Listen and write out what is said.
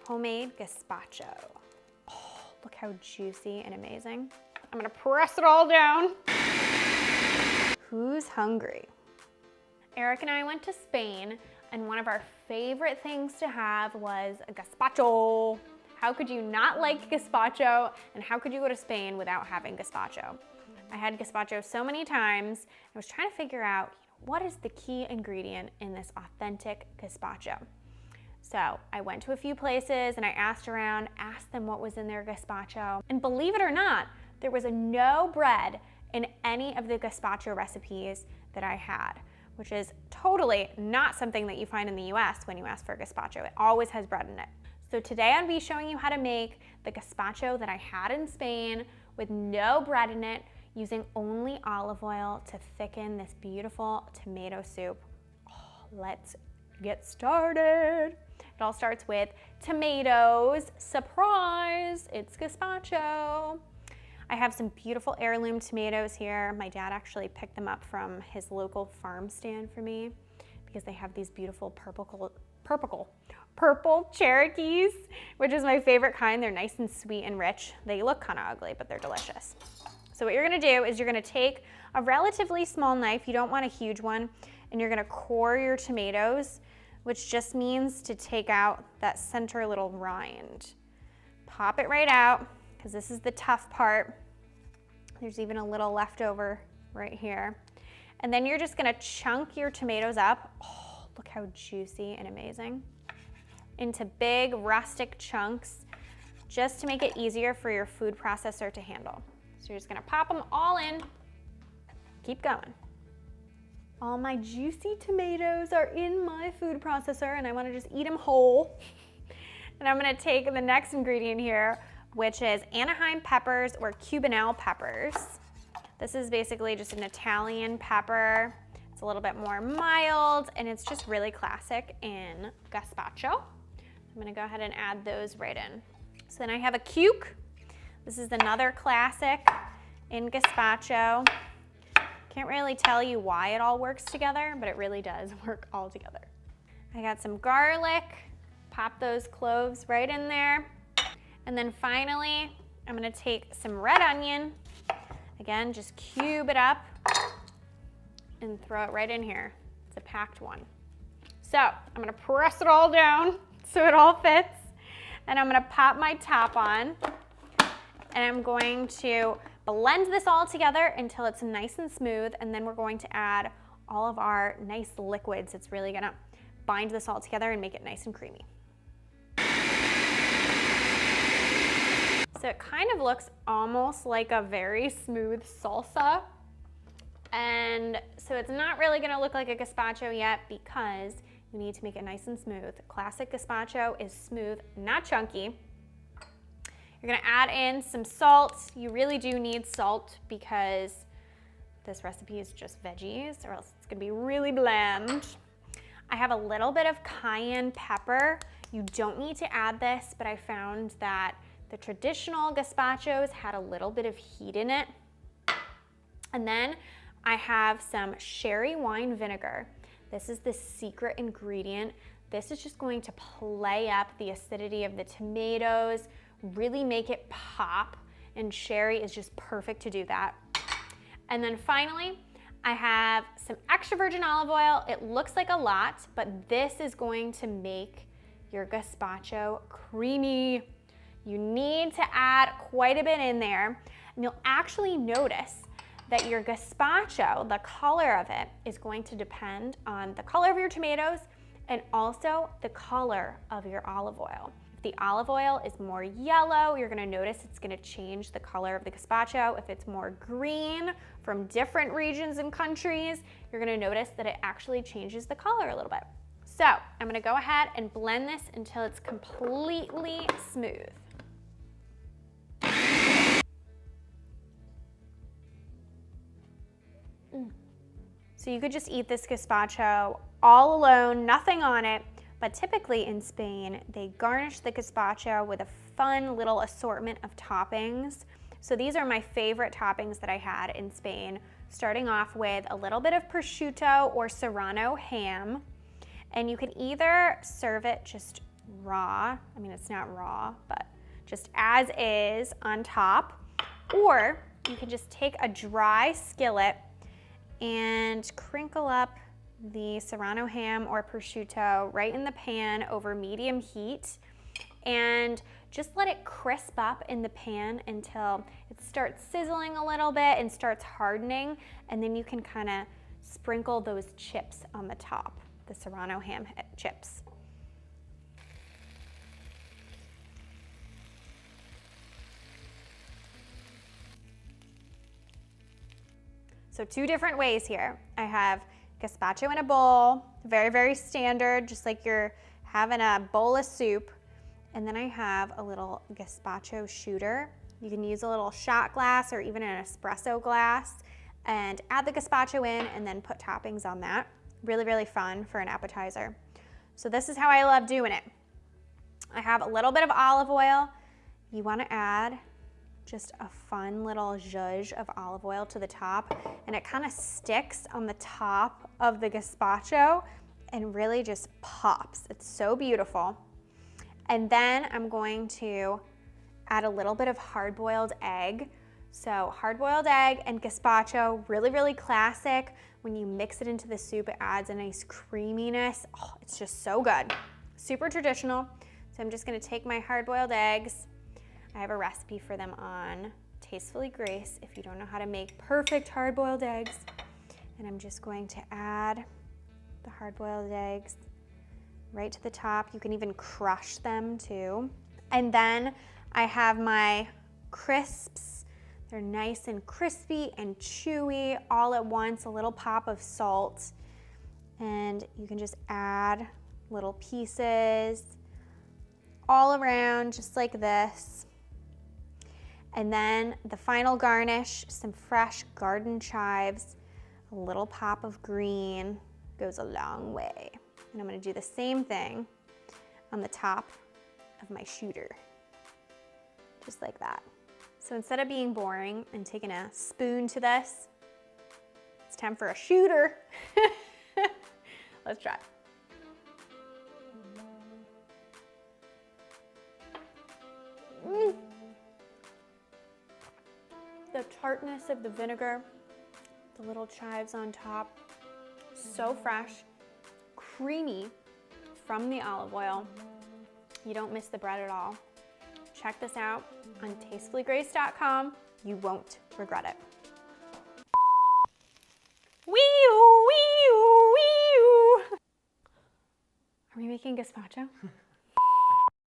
homemade gazpacho. Oh, look how juicy and amazing. I'm gonna press it all down. Who's hungry? Eric and I went to Spain, and one of our favorite things to have was a gazpacho. How could you not like gazpacho, and how could you go to Spain without having gazpacho? I had gazpacho so many times. I was trying to figure out what is the key ingredient in this authentic gazpacho. So I went to a few places and I asked around, asked them what was in their gazpacho, and believe it or not, there was no bread in any of the gazpacho recipes that I had, which is totally not something that you find in the US when you ask for gazpacho. It always has bread in it. So today I'll be showing you how to make the gazpacho that I had in Spain with no bread in it, using only olive oil to thicken this beautiful tomato soup. Oh, let's get started. It all starts with tomatoes. Surprise, it's gazpacho. I have some beautiful heirloom tomatoes here. My dad actually picked them up from his local farm stand for me because they have these beautiful purple Cherokees, which is my favorite kind. They're nice and sweet and rich. They look kind of ugly, but they're delicious. So what you're gonna do is you're gonna take a relatively small knife, you don't want a huge one, and you're gonna core your tomatoes, which just means to take out that center little rind. Pop it right out, because this is the tough part. There's even a little leftover right here. And then you're just gonna chunk your tomatoes up. Oh, look how juicy and amazing. Into big rustic chunks, just to make it easier for your food processor to handle. So you're just gonna pop them all in, keep going. All my juicy tomatoes are in my food processor and I wanna just eat them whole. And I'm gonna take the next ingredient here, which is Anaheim peppers or Cubanelle peppers. This is basically just an Italian pepper. It's a little bit more mild and it's just really classic in gazpacho. I'm gonna go ahead and add those right in. So then I have a cuke. This is another classic in gazpacho. Can't really tell you why it all works together, but it really does work all together. I got some garlic. Pop those cloves right in there. And then finally, I'm gonna take some red onion. Again, just cube it up and throw it right in here. It's a packed one. So I'm gonna press it all down so it all fits. And I'm gonna pop my top on. And I'm going to blend this all together until it's nice and smooth. And then we're going to add all of our nice liquids. It's really gonna bind this all together and make it nice and creamy. So it kind of looks almost like a very smooth salsa. And so it's not really gonna look like a gazpacho yet because we need to make it nice and smooth. Classic gazpacho is smooth, not chunky. You're gonna add in some salt. You really do need salt because this recipe is just veggies or else it's gonna be really bland. I have a little bit of cayenne pepper. You don't need to add this, but I found that the traditional gazpachos had a little bit of heat in it. And then I have some sherry wine vinegar. This is the secret ingredient. This is just going to play up the acidity of the tomatoes, really make it pop, and sherry is just perfect to do that. And then finally, I have some extra virgin olive oil. It looks like a lot, but this is going to make your gazpacho creamy. You need to add quite a bit in there, and you'll actually notice that your gazpacho, the color of it, is going to depend on the color of your tomatoes and also the color of your olive oil. If the olive oil is more yellow, you're gonna notice it's gonna change the color of the gazpacho. If it's more green from different regions and countries, you're gonna notice that it actually changes the color a little bit. So I'm gonna go ahead and blend this until it's completely smooth. So you could just eat this gazpacho all alone, nothing on it, but typically in Spain, they garnish the gazpacho with a fun little assortment of toppings. So these are my favorite toppings that I had in Spain, starting off with a little bit of prosciutto or serrano ham. And you can either serve it just raw. I mean, it's not raw, but just as is on top. Or you can just take a dry skillet and crinkle up the Serrano ham or prosciutto right in the pan over medium heat and just let it crisp up in the pan until it starts sizzling a little bit and starts hardening, and then you can kind of sprinkle those chips on the top, the Serrano ham chips. So 2 different ways here. I have gazpacho in a bowl, very, very standard, just like you're having a bowl of soup. And then I have a little gazpacho shooter. You can use a little shot glass or even an espresso glass and add the gazpacho in and then put toppings on that. Really, really fun for an appetizer. So this is how I love doing it. I have a little bit of olive oil. You want to add just a fun little zhuzh of olive oil to the top, and it kind of sticks on the top of the gazpacho and really just pops. It's so beautiful. And then I'm going to add a little bit of hard-boiled egg. So hard-boiled egg and gazpacho, really, really classic. When you mix it into the soup, it adds a nice creaminess. Oh, it's just so good. Super traditional. So I'm just gonna take my hard-boiled eggs. I have a recipe for them on Tastefully Grace if you don't know how to make perfect hard-boiled eggs. And I'm just going to add the hard-boiled eggs right to the top. You can even crush them too. And then I have my crisps. They're nice and crispy and chewy all at once, a little pop of salt. And you can just add little pieces all around just like this. And then the final garnish, some fresh garden chives, a little pop of green goes a long way. And I'm gonna do the same thing on the top of my shooter, just like that. So instead of being boring and taking a spoon to this, it's time for a shooter. Let's try. The tartness of the vinegar, the little chives on top, so fresh, creamy from the olive oil. You don't miss the bread at all. Check this out on tastefullygrace.com. You won't regret it. Wee-oo, wee-oo, wee-oo. Are we making gazpacho?